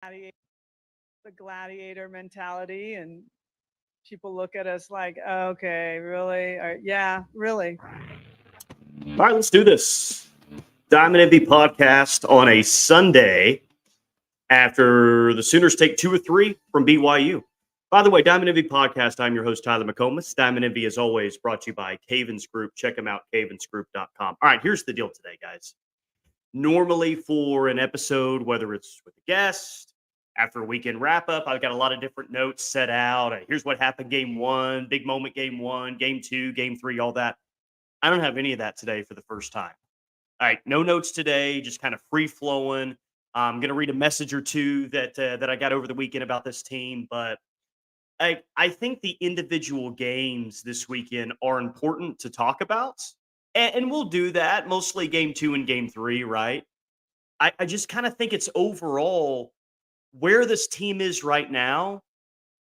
gladiator, the gladiator mentality, and people look at us like, okay, really? Or, yeah, really. All right, let's do this. Diamond Envy podcast on a Sunday after the Sooners take two or three from BYU. By the way, Diamond Envy podcast, I'm your host, Tyler McComas. Diamond Envy, as always, brought to you by Cavens Group. Check them out, cavensgroup.com. All right, here's the deal today, guys. Normally, for an episode, whether it's with a guest, after a weekend wrap up, I've got a lot of different notes set out. Here's what happened game one, big moment game one, game two, game three, all that. I don't have any of that today for the first time. All right, no notes today, just kind of free flowing. I'm going to read a message or two that I got over the weekend about this team, but I think the individual games this weekend are important to talk about, and we'll do that mostly game two and game three, right? I just kind of think it's overall where this team is right now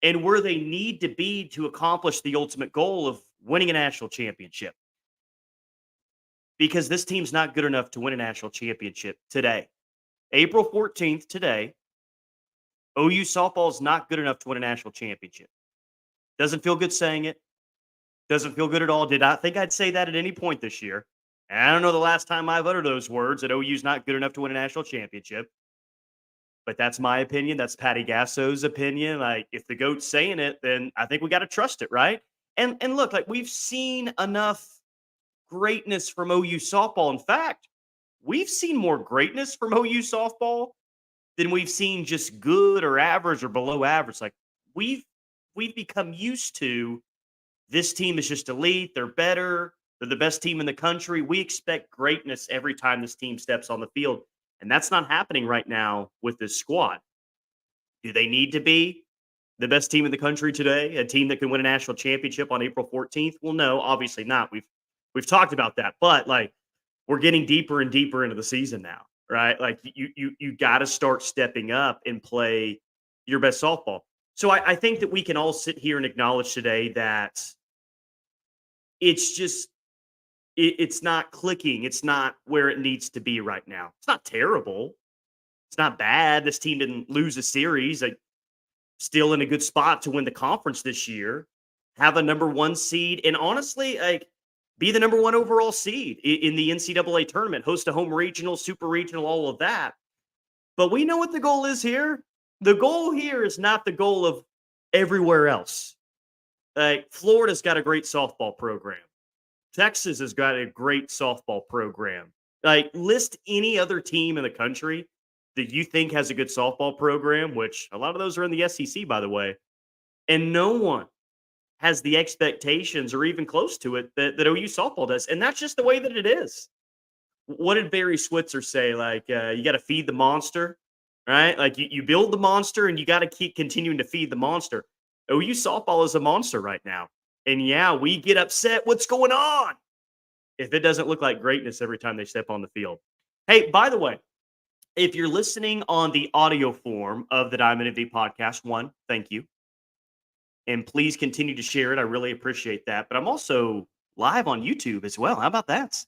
and where they need to be to accomplish the ultimate goal of winning a national championship. Because this team's not good enough to win a national championship today. April 14th, today, OU softball is not good enough to win a national championship. Doesn't feel good saying it. Doesn't feel good at all. Did not think I'd say that at any point this year. And I don't know the last time I've uttered those words that OU's not good enough to win a national championship. But that's my opinion. That's Patty Gasso's opinion. Like, if the GOAT's saying it, then I think we got to trust it, right? And look, like, we've seen enough greatness from OU softball. In fact, we've seen more greatness from OU softball than we've seen just good or average or below average. Like, we've become used to this team is just elite. They're better. They're the best team in the country. We expect greatness every time this team steps on the field. And that's not happening right now with this squad. Do they need to be the best team in the country today? A team that can win a national championship on April 14th? Well, no, obviously not. We've talked about that, but like, we're getting deeper and deeper into the season now, right? Like, you got to start stepping up and play your best softball. So I think that we can all sit here and acknowledge today that it's just it's not clicking. It's not where it needs to be right now. It's not terrible. It's not bad. This team didn't lose a series. Like, still in a good spot to win the conference this year, have a number one seed, and honestly, like, be the number one overall seed in the NCAA tournament, host a home regional, super regional, all of that. But we know what the goal is here. The goal here is not the goal of everywhere else. Like, Florida's got a great softball program. Texas has got a great softball program. Like, list any other team in the country that you think has a good softball program, which a lot of those are in the SEC, by the way. And no one has the expectations or even close to it that OU softball does. And that's just the way that it is. What did Barry Switzer say? Like, you got to feed the monster, right? Like, you build the monster and you got to keep continuing to feed the monster. OU softball is a monster right now. And yeah, we get upset. What's going on? If it doesn't look like greatness every time they step on the field. Hey, by the way, if you're listening on the audio form of the Diamond Envy podcast, one, thank you. And please continue to share it. I really appreciate that. But I'm also live on YouTube as well. How about that?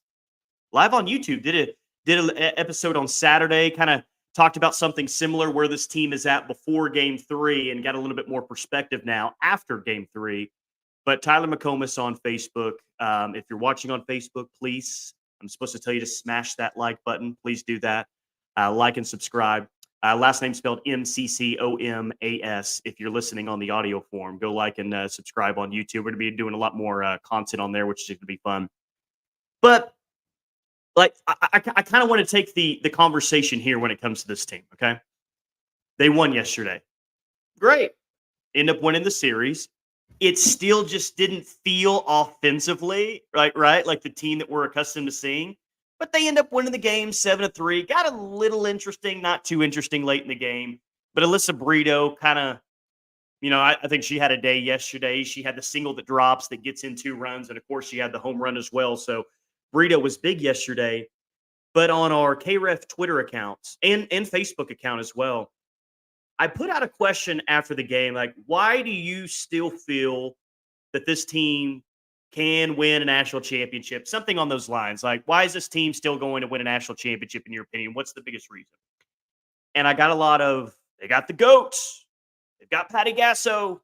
Live on YouTube. Did an episode on Saturday, kind of talked about something similar where this team is at before game three and got a little bit more perspective now after game three. But Tyler McComas on Facebook. If you're watching on Facebook, please, I'm supposed to tell you to smash that like button. Please do that. Like and subscribe. Last name spelled MCCOMAS. If you're listening on the audio form, go like and subscribe on YouTube. We're going to be doing a lot more content on there, which is going to be fun. But like, I kind of want to take the conversation here when it comes to this team. Okay, they won yesterday. Great. End up winning the series. It still just didn't feel offensively right, like the team that we're accustomed to seeing. But they end up winning the game 7-3. Got a little interesting, not too interesting late in the game. But Alyssa Brito kind of, I think she had a day yesterday. She had the single that drops that gets in 2 runs. And, of course, she had the home run as well. So Brito was big yesterday. But on our KREF Twitter accounts and Facebook account as well, I put out a question after the game, like, why do you still feel that this team can win a national championship? Something on those lines. Like, why is this team still going to win a national championship in your opinion? What's the biggest reason? And I got a lot of They got the GOATs. They've got Patty Gasso.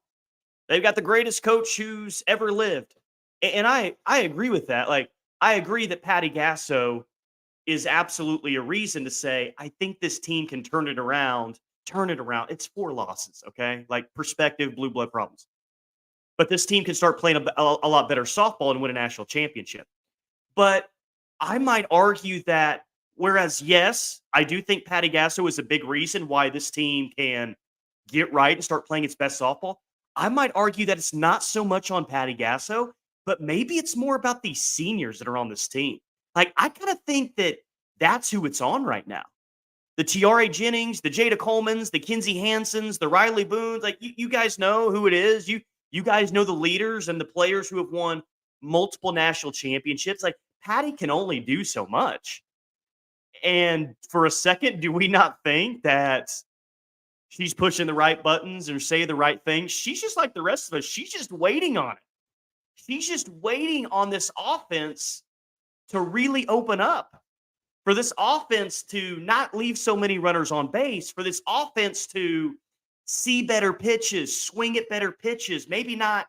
They've got the greatest coach who's ever lived. And I agree with that. Like, I agree that Patty Gasso is absolutely a reason to say, I think this team can turn it around. Turn it around. It's 4 losses, okay? Like, perspective, blue blood problems. But this team can start playing a lot better softball and win a national championship. But I might argue that whereas, yes, I do think Patty Gasso is a big reason why this team can get right and start playing its best softball. I might argue that it's not so much on Patty Gasso, but maybe it's more about these seniors that are on this team. Like, I kind of think that that's who it's on right now. The Tiare Jennings, the Jada Colemans, the Kinsey Hansons, the Riley Boones. Like, you guys know who it is. You guys know the leaders and the players who have won multiple national championships. Like, Patty can only do so much. And for a second, do we not think that she's pushing the right buttons and saying the right things? She's just like the rest of us. She's just waiting on it. She's just waiting on this offense to really open up, for this offense to not leave so many runners on base, for this offense to see better pitches, swing at better pitches, maybe not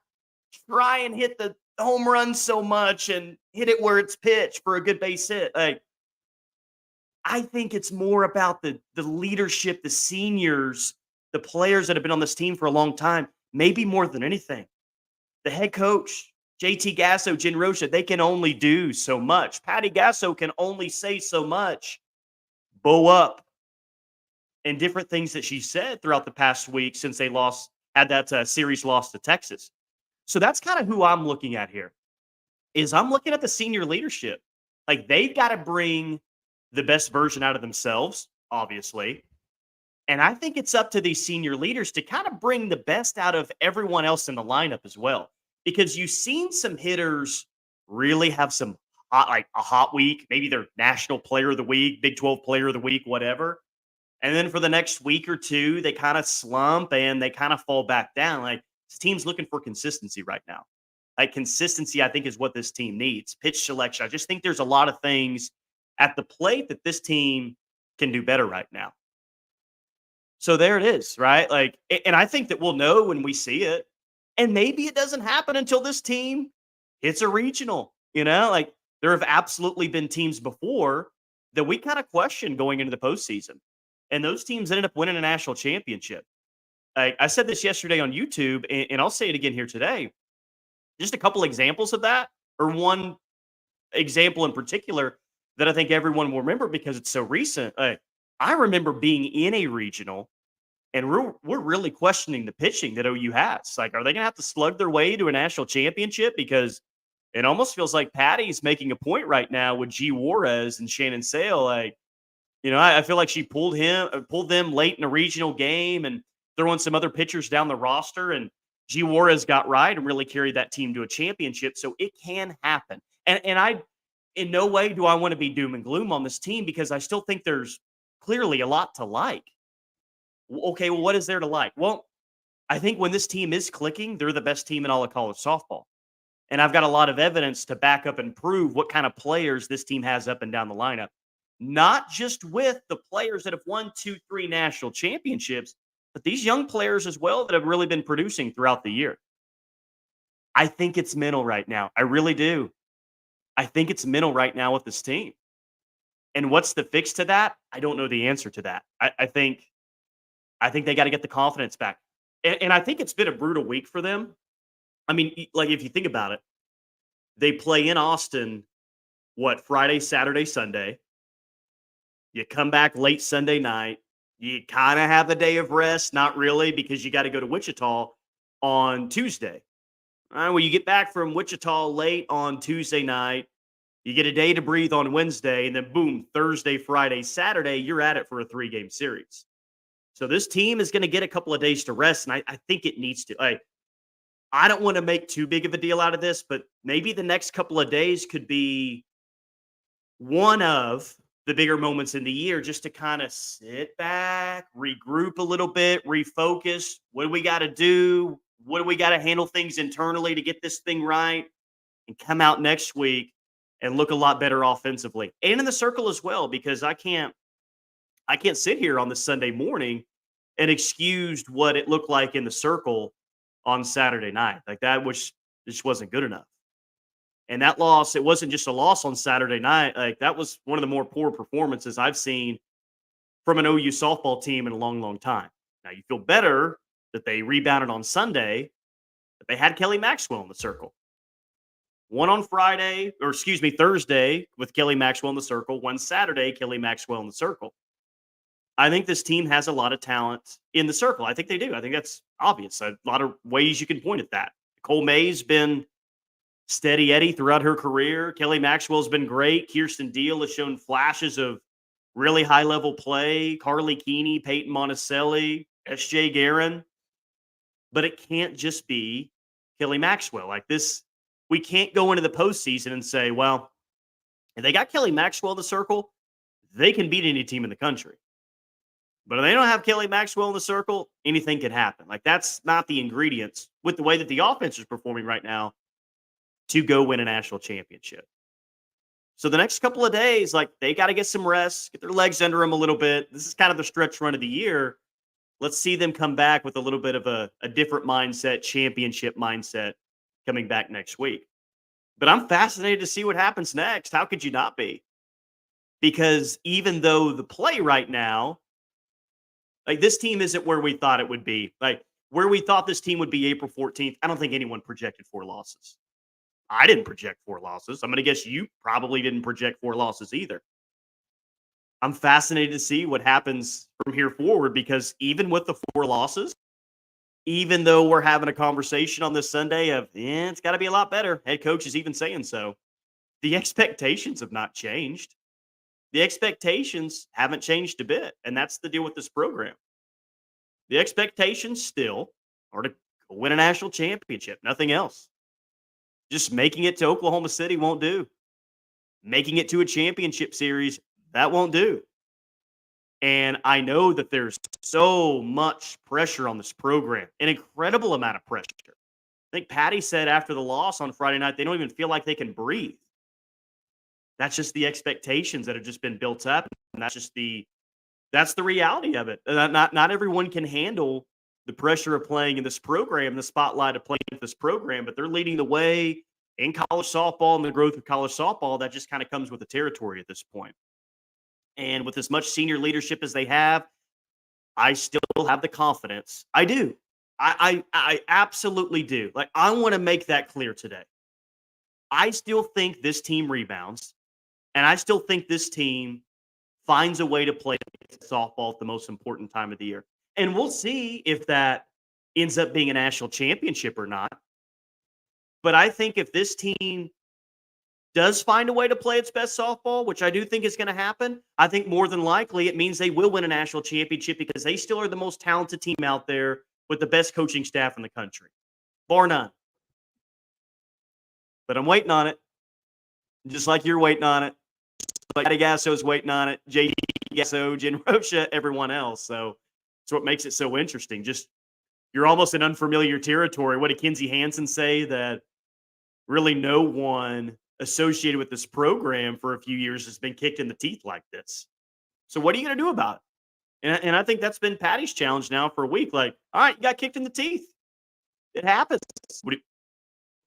try and hit the home run so much and hit it where it's pitched for a good base hit. Like, I think it's more about the leadership, the seniors, the players that have been on this team for a long time, maybe more than anything. The head coach, JT Gasso, Jen Rocha, they can only do so much. Patty Gasso can only say so much. Bow up. And different things that she said throughout the past week since they had that series loss to Texas. So that's kind of who I'm looking at here. Is I'm looking at the senior leadership. Like, they've got to bring the best version out of themselves, obviously. And I think it's up to these senior leaders to kind of bring the best out of everyone else in the lineup as well. Because you've seen some hitters really have some a hot week. Maybe they're National Player of the Week, Big 12 Player of the Week, whatever. And then for the next week or two, they kind of slump and they kind of fall back down. Like, this team's looking for consistency right now. Like, consistency, I think, is what this team needs. Pitch selection. I just think there's a lot of things at the plate that this team can do better right now. So there it is, right? Like, and I think that we'll know when we see it. And maybe it doesn't happen until this team hits a regional. Like, there have absolutely been teams before that we kind of questioned going into the postseason. And those teams ended up winning a national championship. I said this yesterday on YouTube, and I'll say it again here today. Just a couple examples of that, or one example in particular that I think everyone will remember because it's so recent. I remember being in a regional, and we're really questioning the pitching that OU has. Like, are they going to have to slug their way to a national championship? Because it almost feels like Patty's making a point right now with G. Juarez and Shannon Sale. Like, I feel like she pulled them late in a regional game and throwing some other pitchers down the roster. And G. Juarez got right and really carried that team to a championship. So it can happen. And I, in no way do I want to be doom and gloom on this team, because I still think there's clearly a lot to like. Okay, well, what is there to like? Well, I think when this team is clicking, they're the best team in all of college softball. And I've got a lot of evidence to back up and prove what kind of players this team has up and down the lineup. Not just with the players that have won 2-3 national championships, but these young players as well that have really been producing throughout the year. I think it's mental right now. I really do. I think it's mental right now with this team. And what's the fix to that? I don't know the answer to that. I think they got to get the confidence back. And I think it's been a brutal week for them. I mean, like, if you think about it, they play in Austin, Friday, Saturday, Sunday. You come back late Sunday night. You kind of have a day of rest. Not really, because you got to go to Wichita on Tuesday. All right, well, you get back from Wichita late on Tuesday night. You get a day to breathe on Wednesday, and then boom, Thursday, Friday, Saturday, you're at it for a 3-game series. So this team is going to get a couple of days to rest, and I think it needs to. I don't want to make too big of a deal out of this, but maybe the next couple of days could be one of the bigger moments in the year, just to kind of sit back, regroup a little bit, refocus. What do we got to do? What do we got to handle things internally to get this thing right, and come out next week and look a lot better offensively and in the circle as well, because I can't sit here on this Sunday morning and excused what it looked like in the circle on Saturday night. Like that which just wasn't good enough. And that loss, it wasn't just a loss on Saturday night. Like that was one of the more poor performances I've seen from an OU softball team in a long, long time. Now you feel better that they rebounded on Sunday, that they had Kelly Maxwell in the circle. One on Friday, or excuse me, Thursday with Kelly Maxwell in the circle. One Saturday, Kelly Maxwell in the circle. I think this team has a lot of talent in the circle. I think they do. I think that's obvious. A lot of ways you can point at that. Cole May's been steady Eddie throughout her career. Kelly Maxwell's been great. Kirsten Deal has shown flashes of really high level play. Carly Keeney, Peyton Monticelli, S.J. Guerin. But it can't just be Kelly Maxwell. Like this, we can't go into the postseason and say, well, if they got Kelly Maxwell in the circle, they can beat any team in the country. But if they don't have Kelly Maxwell in the circle, anything could happen. Like that's not the ingredients with the way that the offense is performing right now to go win a national championship. So the next couple of days, like they got to get some rest, get their legs under them a little bit. This is kind of the stretch run of the year. Let's see them come back with a little bit of a different mindset, championship mindset coming back next week. But I'm fascinated to see what happens next. How could you not be? Because even though the play right now, like this team isn't where we thought it would be. Like where we thought this team would be April 14th, I don't think anyone projected 4 losses. I didn't project 4 losses. I'm going to guess you probably didn't project 4 losses either. I'm fascinated to see what happens from here forward because even with the 4 losses, even though we're having a conversation on this Sunday of, it's got to be a lot better. Head coach is even saying so. The expectations have not changed. The expectations haven't changed a bit. And that's the deal with this program. The expectations still are to win a national championship, nothing else. Just making it to Oklahoma City won't do. Making it to a championship series, that won't do. And I know that there's so much pressure on this program, an incredible amount of pressure. I think Patty said after the loss on Friday night, they don't even feel like they can breathe. That's just the expectations that have just been built up. And that's the reality of it. Not everyone can handle the pressure of playing in this program, the spotlight of playing in this program, but they're leading the way in college softball and the growth of college softball. That just kind of comes with the territory at this point. And with as much senior leadership as they have, I still have the confidence. I do. I absolutely do. Like, I want to make that clear today. I still think this team rebounds, and I still think this team finds a way to play softball at the most important time of the year. And we'll see if that ends up being a national championship or not. But I think if this team does find a way to play its best softball, which I do think is going to happen, I think more than likely it means they will win a national championship because they still are the most talented team out there with the best coaching staff in the country, bar none. But I'm waiting on it, just like you're waiting on it. Like Patty Gasso's waiting on it, JD Gasso, Jen Rocha, everyone else. So it's what makes it so interesting. Just you're almost in unfamiliar territory. What did Kinsey Hansen say that really no one associated with this program for a few years has been kicked in the teeth like this? So what are you going to do about it? And I think that's been Patty's challenge now for a week. Like, all right, you got kicked in the teeth. It happens.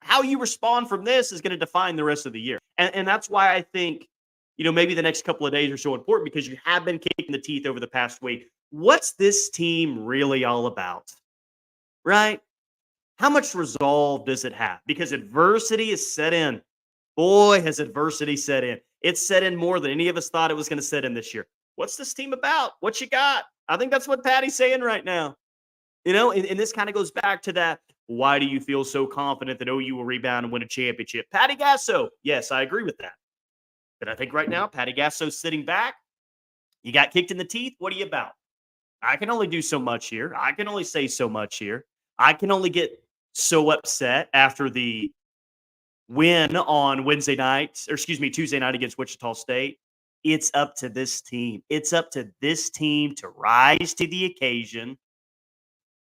How you respond from this is going to define the rest of the year. And that's why I think, maybe the next couple of days are so important because you have been kicked in the teeth over the past week. What's this team really all about? Right? How much resolve does it have? Because adversity is set in. Boy, has adversity set in. It's set in more than any of us thought it was going to set in this year. What's this team about? What you got? I think that's what Patty's saying right now. And this kind of goes back to that. Why do you feel so confident that OU will rebound and win a championship? Patty Gasso. Yes, I agree with that. But I think right now, Patty Gasso's sitting back. You got kicked in the teeth. What are you about? I can only do so much here. I can only say so much here. I can only get so upset after the win on Tuesday night against Wichita State. It's up to this team. It's up to this team to rise to the occasion.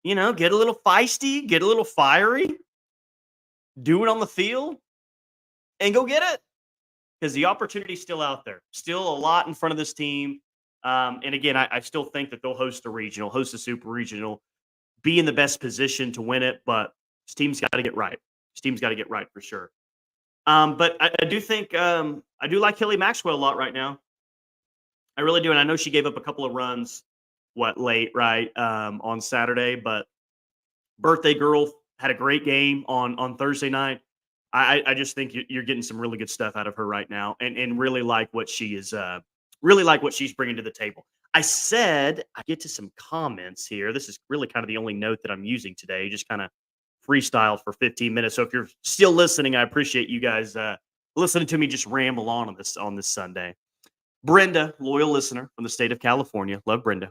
Get a little feisty, get a little fiery, do it on the field, and go get it. Because the opportunity's still out there. Still a lot in front of this team. And again, I still think that they'll host a regional, host a super regional, be in the best position to win it. But this team's got to get right. This team's got to get right for sure. But I do think I do like Kelly Maxwell a lot right now. I really do, and I know she gave up a couple of runs, late, right, on Saturday, but birthday girl had a great game on Thursday night. I just think you're getting some really good stuff out of her right now, and really like what she is, really like what she's bringing to the table. I said I get to some comments here. This is really kind of the only note that I'm using today. Just kind of freestyle for 15 minutes. So if you're still listening, I appreciate you guys listening to me just ramble on this Sunday. Brenda, loyal listener from the state of California, love Brenda.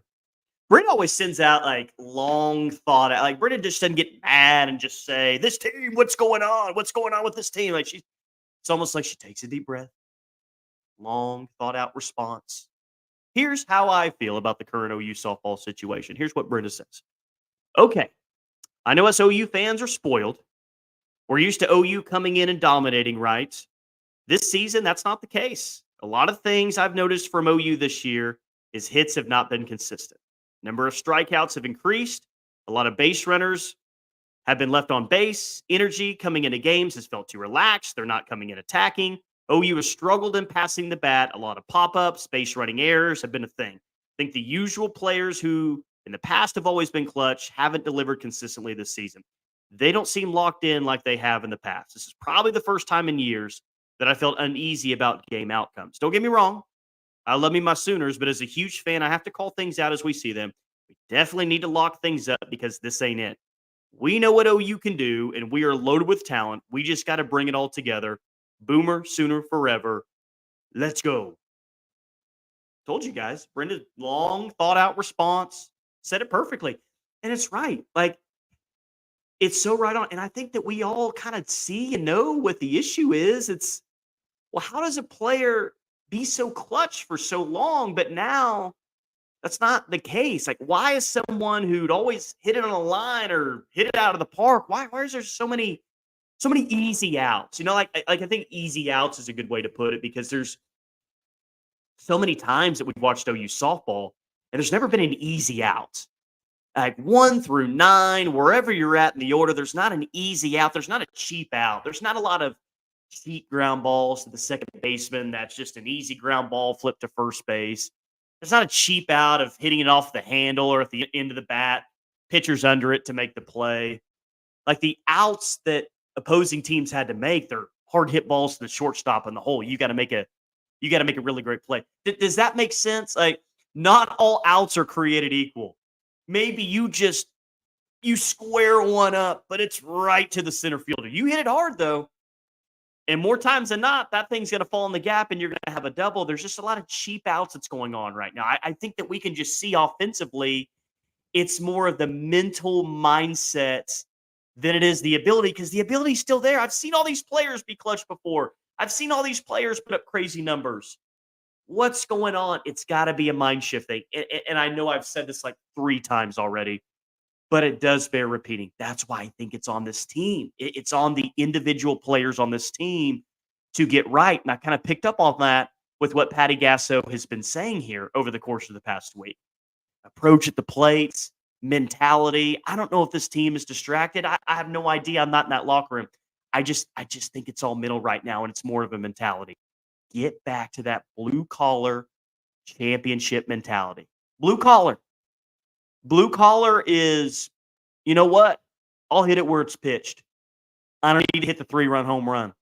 Brenda always sends out like long thought out. Like Brenda just doesn't get mad and just say, "This team, what's going on? What's going on with this team?" Like it's almost like she takes a deep breath, long thought out response. Here's how I feel about the current OU softball situation. Here's what Brenda says. Okay, I know us OU fans are spoiled. We're used to OU coming in and dominating, right? This season, that's not the case. A lot of things I've noticed from OU this year is hits have not been consistent. Number of strikeouts have increased. A lot of base runners have been left on base. Energy coming into games has felt too relaxed. They're not coming in attacking. OU has struggled in passing the bat. A lot of pop-ups, base running errors have been a thing. I think the usual players who in the past have always been clutch haven't delivered consistently this season. They don't seem locked in like they have in the past. This is probably the first time in years that I felt uneasy about game outcomes. Don't get me wrong. I love me my Sooners, but as a huge fan, I have to call things out as we see them. We definitely need to lock things up because this ain't it. We know what OU can do, and we are loaded with talent. We just got to bring it all together. Boomer, Sooner, forever. Let's go. Told you guys. Brenda's long, thought out response said it perfectly. And it's right. Like, it's so right on. And I think that we all kind of see and know what the issue is. Well, how does a player be so clutch for so long, but now that's not the case? Like, why is someone who'd always hit it on a line or hit it out of the park? Why is there so many easy outs? Like I think easy outs is a good way to put it because there's so many times that we've watched OU softball, and there's never been an easy out. Like 1 through 9, wherever you're at in the order, there's not an easy out. There's not a cheap out. There's not a lot of cheap ground balls to the second baseman. That's just an easy ground ball flip to first base. There's not a cheap out of hitting it off the handle or at the end of the bat, pitcher's under it to make the play. Like the outs that opposing teams had to make, they're hard hit balls to the shortstop in the hole. You got to make a really great play. Does that make sense? Like not all outs are created equal. Maybe you square one up, but it's right to the center fielder. You hit it hard though. And more times than not, that thing's going to fall in the gap and you're going to have a double. There's just a lot of cheap outs that's going on right now. I think that we can just see offensively, it's more of the mental mindset than it is the ability because the ability's still there. I've seen all these players be clutch before. I've seen all these players put up crazy numbers. What's going on? It's got to be a mind shift thing. And I know I've said this like 3 times already, but it does bear repeating. That's why I think it's on this team. It's on the individual players on this team to get right. And I kind of picked up on that with what Patty Gasso has been saying here over the course of the past week. Approach at the plates, mentality. I don't know if this team is distracted. I have no idea. I'm not in that locker room. I just think it's all mental right now, and it's more of a mentality. Get back to that blue collar championship mentality. Blue collar. Blue collar is, you know what? I'll hit it where it's pitched. I don't need to hit the 3-run home run.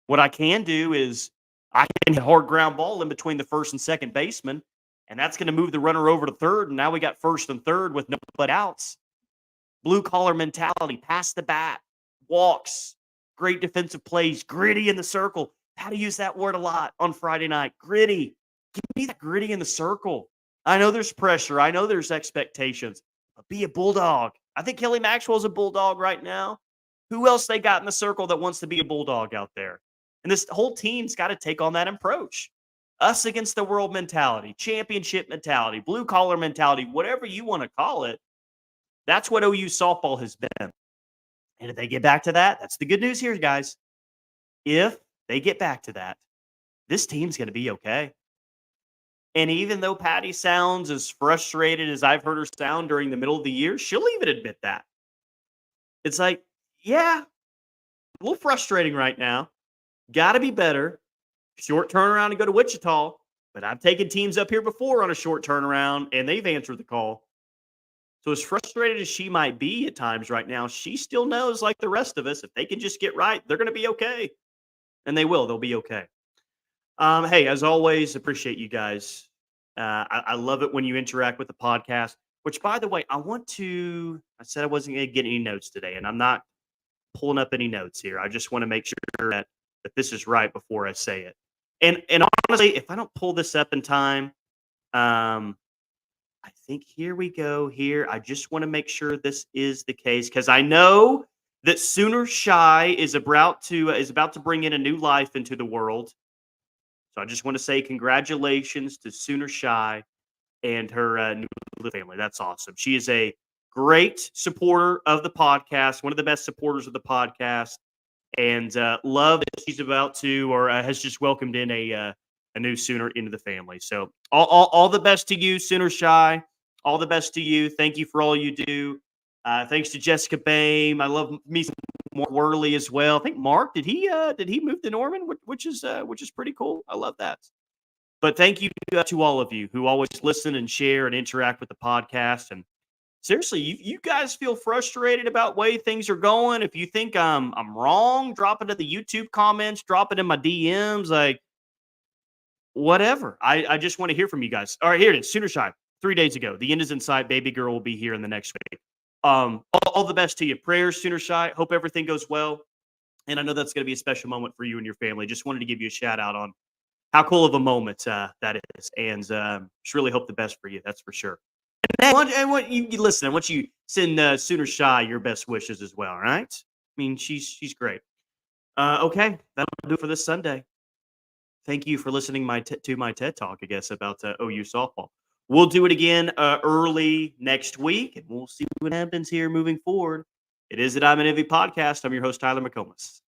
What I can do is I can hit a hard ground ball in between the first and second baseman, and that's going to move the runner over to third, and now we got first and third with no but outs. Blue collar mentality, pass the bat, walks, great defensive plays, gritty in the circle. How to use that word a lot on Friday night. Gritty. Give me that gritty in the circle. I know there's pressure. I know there's expectations. But be a bulldog. I think Kelly Maxwell's a bulldog right now. Who else they got in the circle that wants to be a bulldog out there? And this whole team's got to take on that approach. Us against the world mentality, championship mentality, blue collar mentality, whatever you want to call it. That's what OU softball has been. And if they get back to that, that's the good news here, guys. If they get back to that, this team's going to be okay. And even though Patty sounds as frustrated as I've heard her sound during the middle of the year, she'll even admit that. It's like, yeah, a little frustrating right now. Got to be better. Short turnaround to go to Wichita, but I've taken teams up here before on a short turnaround, and they've answered the call. So as frustrated as she might be at times right now, she still knows, like the rest of us, if they can just get right, they're going to be okay, and they will. They'll be okay. Hey, as always, appreciate you guys. I love it when you interact with the podcast. Which, by the way, I said I wasn't going to get any notes today, and I'm not pulling up any notes here. I just want to make sure that this is right before I say it. And honestly, if I don't pull this up in time, I think here we go. Here, I just want to make sure this is the case because I know that Sooner Shy is about to bring in a new life into the world. So I just want to say congratulations to Sooner Shy and her new family. That's awesome. She is a great supporter of the podcast, one of the best supporters of the podcast, and love that she's about to or has just welcomed in a new Sooner into the family. So all the best to you, Sooner Shy. All the best to you. Thank you for all you do. Thanks to Jessica Bame. I love me some Mark Worley as well. I think Mark did he move to Norman, which is pretty cool. I love that. But thank you to all of you who always listen and share and interact with the podcast. And seriously, you guys feel frustrated about way things are going. If you think I'm wrong, drop it in the YouTube comments, drop it in my DMs, like whatever. I just want to hear from you guys. All right, here it is. Sooner Shy. 3 days ago. The end is in sight. Baby girl will be here in the next week. All the best to you. Prayers, Sooner Shy. Hope everything goes well. And I know that's going to be a special moment for you and your family. Just wanted to give you a shout out on how cool of a moment that is. And just really hope the best for you. That's for sure. And what you listen, I want you send Sooner Shy your best wishes as well. All right. I mean, she's great. Okay. That'll do it for this Sunday. Thank you for listening to my TED Talk, I guess, about OU softball. We'll do it again early next week, and we'll see what happens here moving forward. It is the Diamond Envy Podcast. I'm your host, Tyler McComas.